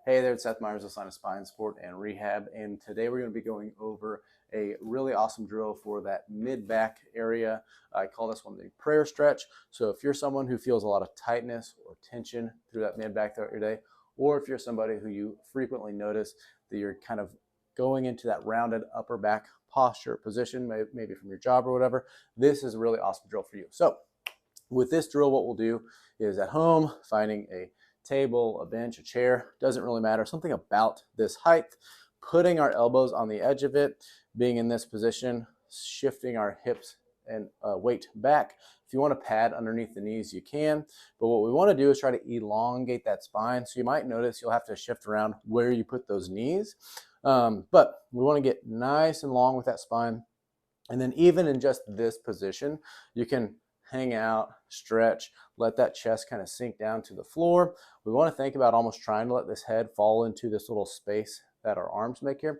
Hey there, it's Seth Myers of Sinus Spine Sport and Rehab, and today we're going to be going over a really awesome drill for that mid-back area. I call this one the prayer stretch. So if you're someone who feels a lot of tightness or tension through that mid-back throughout your day, or if you're somebody who you frequently notice that you're kind of going into that rounded upper back posture position, maybe from your job or whatever, this is a really awesome drill for you. So with this drill, what we'll do is at home, finding a table, a bench, a chair, doesn't really matter, something about this height, putting our elbows on the edge of it, being in this position, shifting our hips and weight back. If you want to pad underneath the knees, you can, but what we want to do is try to elongate that spine. So you might notice you'll have to shift around where you put those knees, but we want to get nice and long with that spine. And then even in just this position, you can hang out, stretch, let that chest kind of sink down to the floor. We want to think about almost trying to let this head fall into this little space that our arms make here.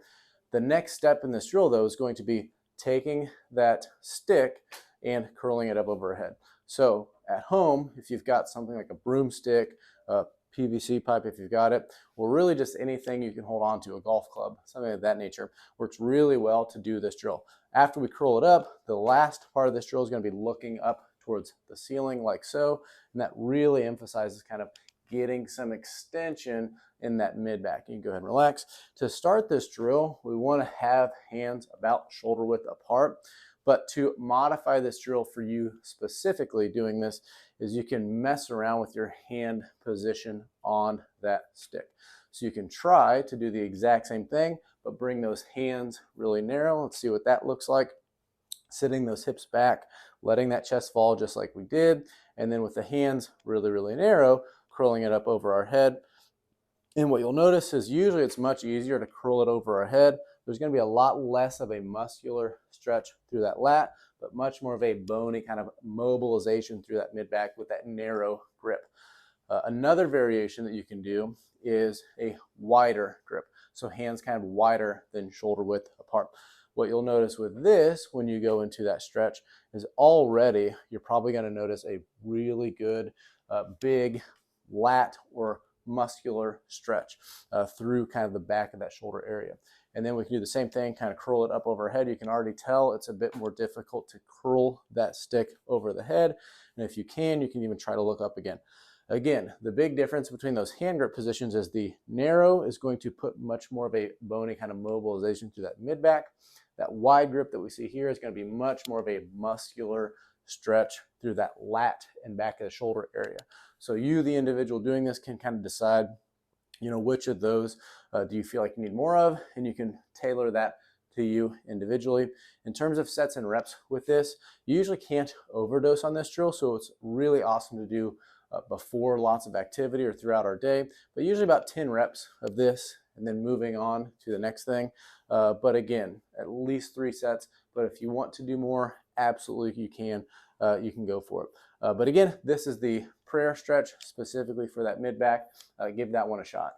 The next step in this drill, though, is going to be taking that stick and curling it up over our head. So at home, if you've got something like a broomstick, a PVC pipe if you've got it, or really just anything you can hold on to, a golf club, something of that nature, works really well to do this drill. After we curl it up, the last part of this drill is going to be looking up towards the ceiling like so, and that really emphasizes kind of getting some extension in that mid back. You can go ahead and relax. To start this drill, we want to have hands about shoulder width apart, but to modify this drill for you specifically doing this is you can mess around with your hand position on that stick. So you can try to do the exact same thing, but bring those hands really narrow. Let's see what that looks like. Sitting those hips back, letting that chest fall just like we did, and then with the hands really, really narrow, curling it up over our head. And what you'll notice is usually it's much easier to curl it over our head. There's going to be a lot less of a muscular stretch through that lat, but much more of a bony kind of mobilization through that mid back with that narrow grip. Another variation that you can do is a wider grip. So hands kind of wider than shoulder width apart. What you'll notice with this when you go into that stretch is already you're probably going to notice a really good big lat or muscular stretch through kind of the back of that shoulder area. And then we can do the same thing, kind of curl it up overhead. You can already tell it's a bit more difficult to curl that stick over the head. And if you can even try to look up again. Again, the big difference between those hand grip positions is the narrow is going to put much more of a bony kind of mobilization through that mid back. That wide grip that we see here is going to be much more of a muscular stretch through that lat and back of the shoulder area. So you, the individual doing this, can kind of decide, which of those do you feel like you need more of, and you can tailor that to you individually. In terms of sets and reps with this, you usually can't overdose on this drill, so it's really awesome to do before lots of activity or throughout our day, but usually about 10 reps of this and then moving on to the next thing. But again, at least 3 sets, but if you want to do more, absolutely you can go for it. But again, this is the prayer stretch specifically for that mid back. Give that one a shot.